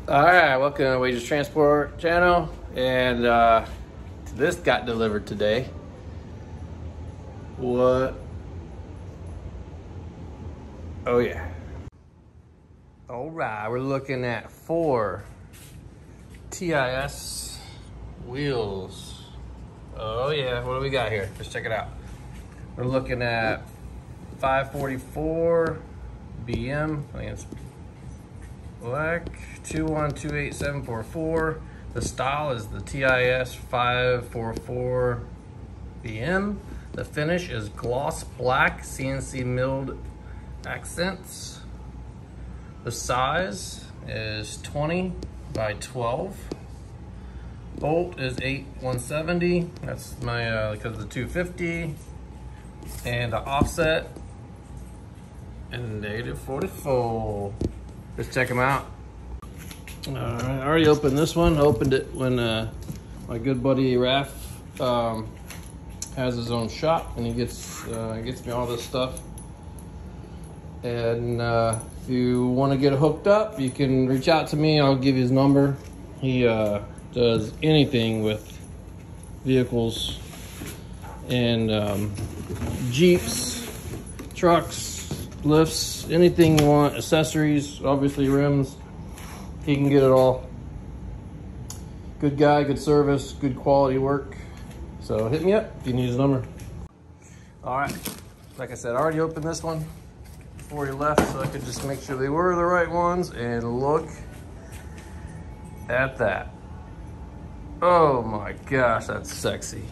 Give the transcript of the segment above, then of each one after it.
All right, welcome to Wages Transport channel, and this got delivered today. What? Oh yeah. All right, we're looking at 4 TIS wheels. Oh yeah, what do we got here? Let's check it out. We're looking at 544 BM. I think it's black, 2128744. The style is the TIS 544 BM. The finish is gloss black, CNC milled accents. The size is 20 by 12. Bolt is 8/170. That's my because of the 250. And the offset and -44. Let's check them out. All right, I already opened this one. I opened it when my good buddy Raph has his own shop, and he gets me all this stuff. And if you want to get it hooked up, you can reach out to me. I'll give you his number. He does anything with vehicles and Jeeps, trucks, lifts, anything you want, accessories, obviously rims. He can get it all. Good guy, good service, good quality work. So hit me up if you need his number. All right, like I said, I already opened this one before he left, so I could just make sure they were the right ones. And look at that. Oh my gosh, that's sexy.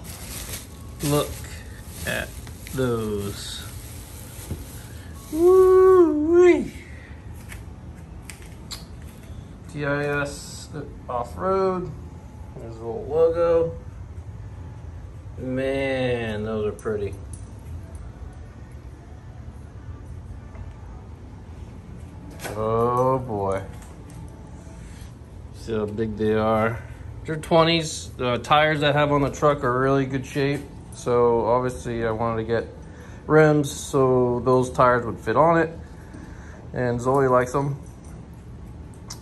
Look at those. Woo-wee. TIS off-road. There's a little logo. Man, those are pretty. Oh boy. See how big they are. They're 20s. The tires I have on the truck are really good shape. So obviously I wanted to get rims so those tires would fit on it. And Zoe likes them.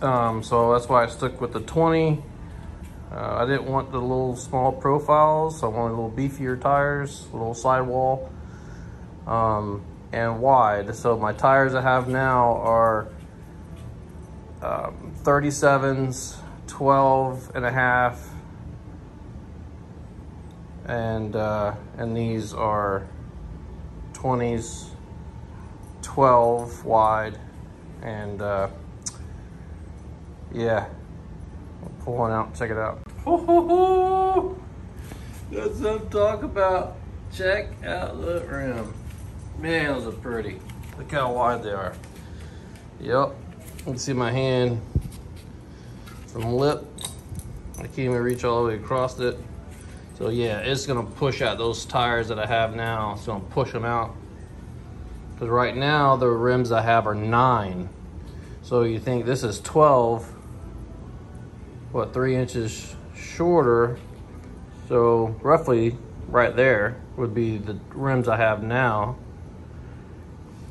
So that's why I stuck with the 20. I didn't want the little small profiles. So I wanted a little beefier tires, a little sidewall, and wide. So my tires I have now are 37s, 12 and a half, and these are 20s, 12 wide, and yeah, I'll pull one out and check it out. That's what I'm talking about. Check out the rim. Man, those are pretty. Look how wide they are. Yep, you can see my hand from lip. I can't even reach all the way across it. So yeah, it's gonna push out those tires that I have now. It's gonna push them out. Because right now, the rims I have are 9. So you think this is 12, what, 3 inches shorter. So roughly right there would be the rims I have now.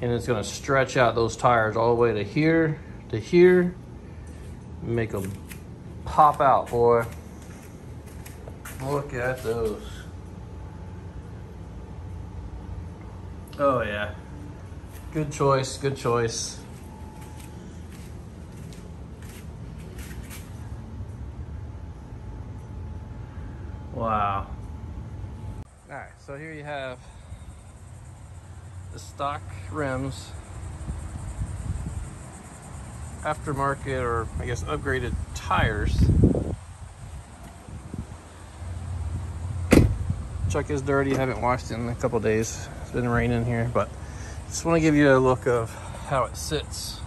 And it's gonna stretch out those tires all the way to here, make them pop out, boy. Look at those. Oh yeah, good choice, good choice. Wow. All right, so here you have the stock rims, aftermarket, or I guess upgraded tires. Truck is dirty, I haven't washed it in a couple days. It's been raining here, but just want to give you a look of how it sits.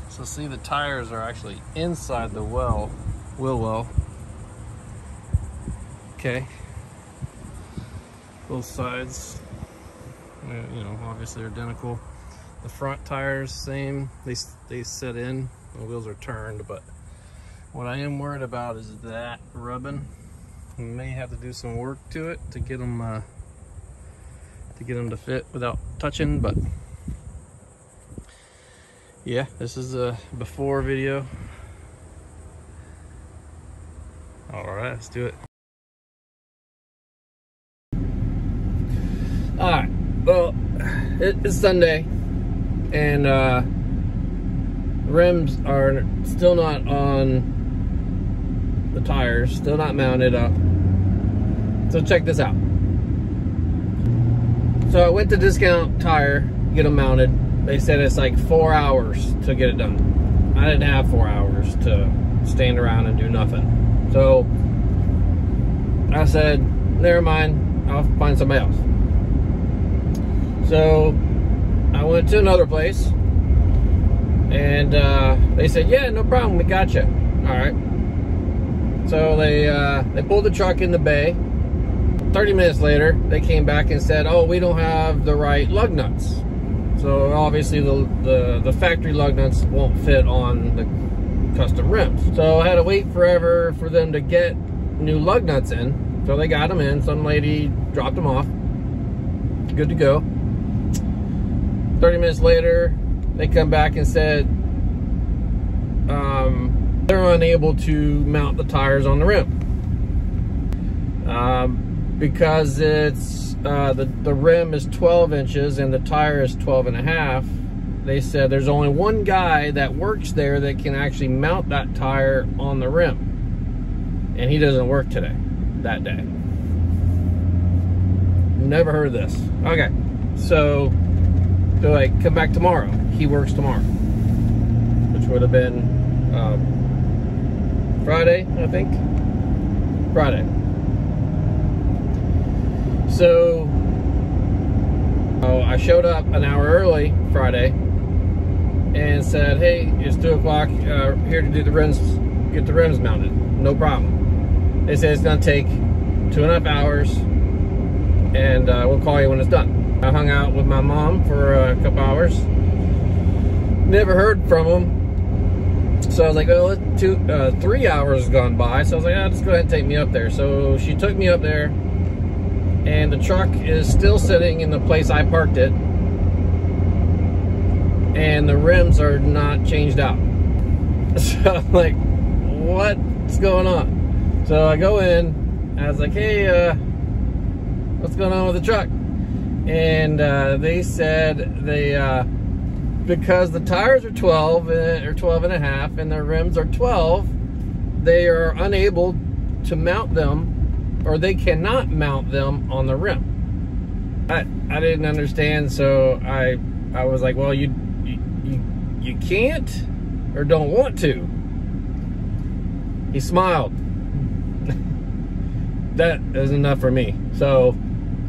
So see, the tires are actually inside the wheel well. Okay. Both sides, you know, obviously they're identical. The front tires, same. They set in. The wheels are turned, but what I am worried about is that rubbing. We may have to do some work to it to get them to fit without touching, but yeah, this is a before video. All right, let's do it. All right, well, it's Sunday, and rims are still not on the tires, still not mounted up. So check this out. So I went to Discount Tire, get them mounted. They said it's like 4 hours to get it done. I didn't have 4 hours to stand around and do nothing. So I said, never mind, I'll find somebody else. So I went to another place, and they said, yeah, no problem, we got you. All right. So they pulled the truck in the bay. 30 minutes later, they came back and said, oh, we don't have the right lug nuts. So obviously the factory lug nuts won't fit on the custom rims. So I had to wait forever for them to get new lug nuts in. So they got them in. Some lady dropped them off. Good to go. 30 minutes later, they come back and said they're unable to mount the tires on the rim. Because it's the rim is 12 inches and the tire is 12 and a half. They said there's only one guy that works there that can actually mount that tire on the rim, and he doesn't work today, that day. Never heard of this. Okay, so they're like, come back tomorrow. He works tomorrow, which would have been Friday, I think. Friday. So I showed up an hour early Friday and said, hey, it's 2 o'clock, here to do the rims, get the rims mounted. No problem. They said it's gonna take 2.5 hours, and we'll call you when it's done. I hung out with my mom for a couple hours. Never heard from them. So I was like, well, 3 hours has gone by. So I was like, just go ahead and take me up there. So she took me up there, and the truck is still sitting in the place I parked it, and the rims are not changed out. So I'm like, what's going on? So I go in, I was like, hey, what's going on with the truck? And they said because the tires are 12 or 12 and a half and the rims are 12, they are unable to mount them, or they cannot mount them on the rim. I didn't understand, so I was like, well, you can't or don't want to. He smiled. That is enough for me. So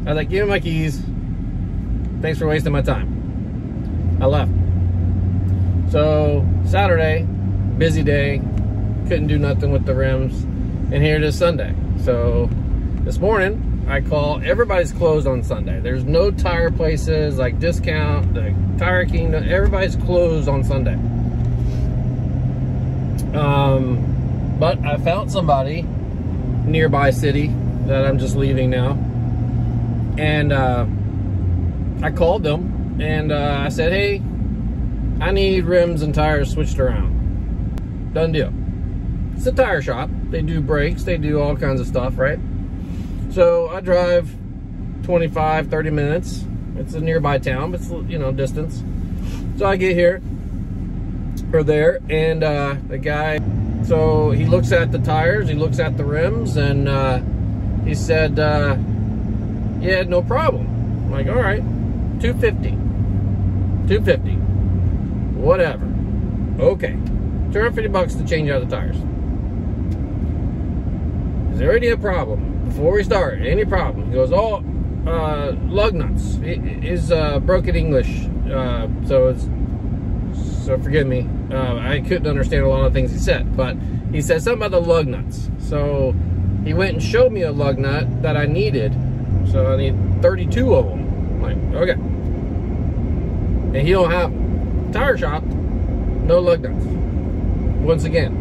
I was like, give me my keys. Thanks for wasting my time. I left. So Saturday, busy day, couldn't do nothing with the rims, and here it is Sunday. So this morning, I call, everybody's closed on Sunday. There's no tire places like Discount, the Tire Kingdom, everybody's closed on Sunday. But I found somebody nearby city that I'm just leaving now. And I called them and I said, hey, I need rims and tires switched around. Done deal. It's a tire shop. They do brakes, they do all kinds of stuff, right? So I drive 25, 30 minutes. It's a nearby town, but it's, you know, distance. So I get here, or there, and the guy, so he looks at the tires, he looks at the rims, and he said, yeah, no problem. I'm like, all right, 250, whatever. Okay, $250 to change out the tires. Is there any problem? Before we start, any problem? He goes, oh, lug nuts. Is broken English, so forgive me. I couldn't understand a lot of things he said, but he said something about the lug nuts. So he went and showed me a lug nut that I needed. So I need 32 of them. I'm like, okay. And he don't have tire shop, no lug nuts. Once again,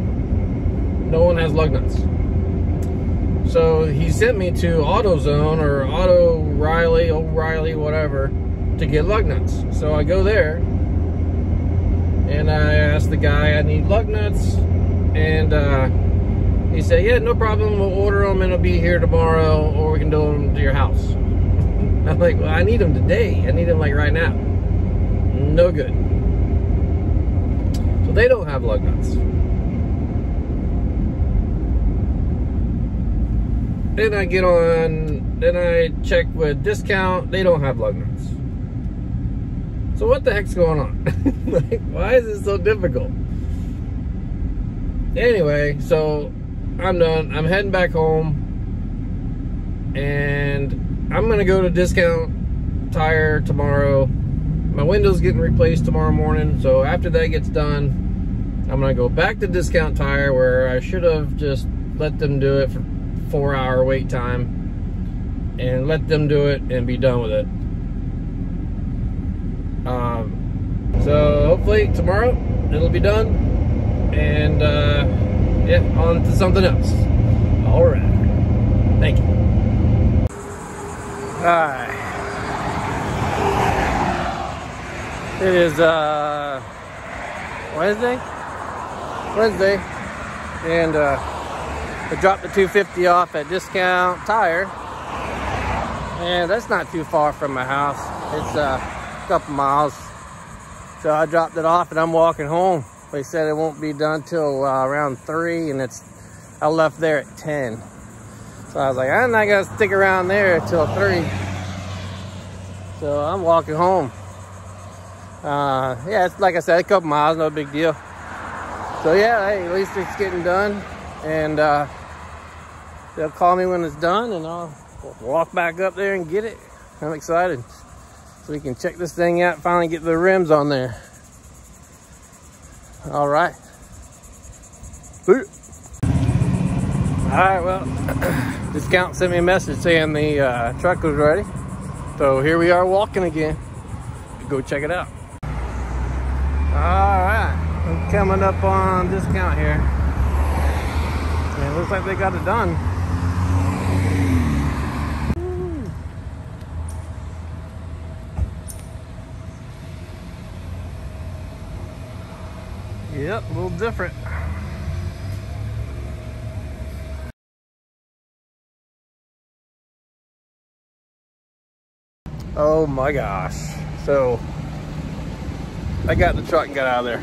no one has lug nuts. So he sent me to AutoZone or O'Reilly, whatever, to get lug nuts. So I go there, and I asked the guy, I need lug nuts, and He said, yeah, no problem, we'll order them and it'll be here tomorrow, or we can do them to your house. I'm like, well, I need them today. I need them like right now. No good. So they don't have lug nuts. Then I get on, then I check with Discount, they don't have lug nuts. So what the heck's going on? Like, why is it so difficult? Anyway, so I'm done. I'm heading back home, and I'm gonna go to Discount Tire tomorrow. My window's getting replaced tomorrow morning, so after that gets done, I'm gonna go back to Discount Tire, where I should have just let them do it for 4-hour wait time, and let them do it and be done with it. So hopefully tomorrow it'll be done, and yeah, on to something else. All right, thank you. All right, it is Wednesday, and I dropped the 250 off at Discount Tire, and that's not too far from my house. It's a couple miles. So I dropped it off and I'm walking home. They said it won't be done till around 3, and I left there at 10. So I was like, I'm not gonna stick around there till 3. So I'm walking home. Yeah, it's like I said, a couple miles, no big deal. So yeah, hey, at least it's getting done, and they'll call me when it's done, and I'll walk back up there and get it. I'm excited. So we can check this thing out, finally get the rims on there. All right. All right, well, Discount sent me a message saying the truck was ready. So here we are walking again. Go check it out. All right, I'm coming up on Discount here. And it looks like they got it done. Yep, a little different. Oh my gosh. So I got the truck and got out of there.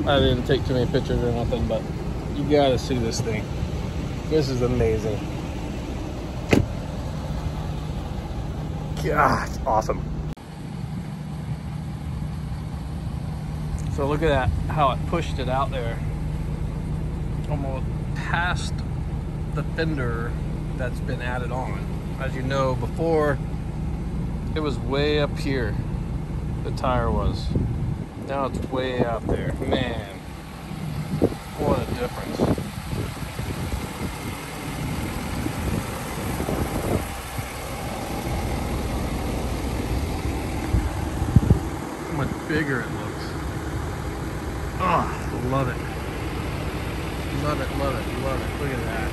I didn't take too many pictures or nothing, but you gotta see this thing. This is amazing. God, it's awesome. So look at that, how it pushed it out there. Almost past the fender that's been added on. As you know, before it was way up here, the tire was. Now it's way out there. Man, what a difference. How much bigger it looks. Oh, love it. Love it, love it, love it. Look at that.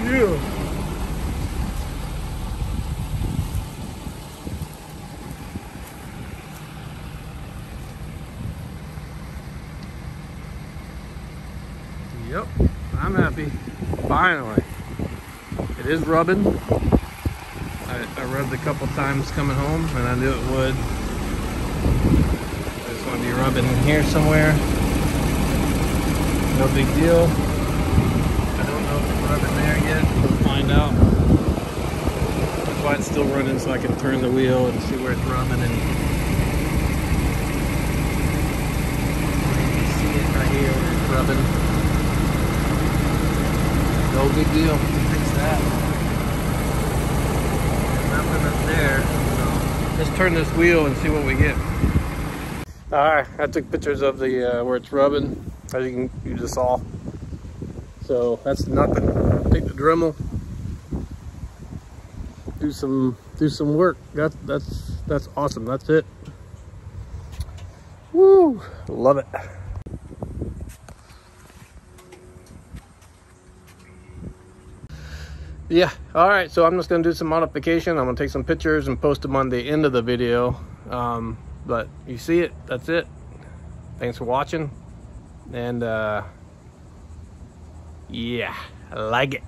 Yeah. Yep, I'm happy. Finally. It is rubbing. I rubbed a couple times coming home, and I knew it would. It's going to be rubbing in here somewhere. No big deal. I don't know if it's rubbing there yet. We'll find out. That's why it's still running, so I can turn the wheel and see where it's rubbing. And you see it right here where it's rubbing. No big deal. Fix that. Nothing up there. So let's turn this wheel and see what we get. Alright, I took pictures of the where it's rubbing, as you just saw. So that's nothing. Take the Dremel, do some work. That's awesome. That's it. Woo! Love it. Yeah, all right, so I'm just gonna do some modification. I'm gonna take some pictures and post them on the end of the video. But you see it, that's it. Thanks for watching. And yeah, I like it.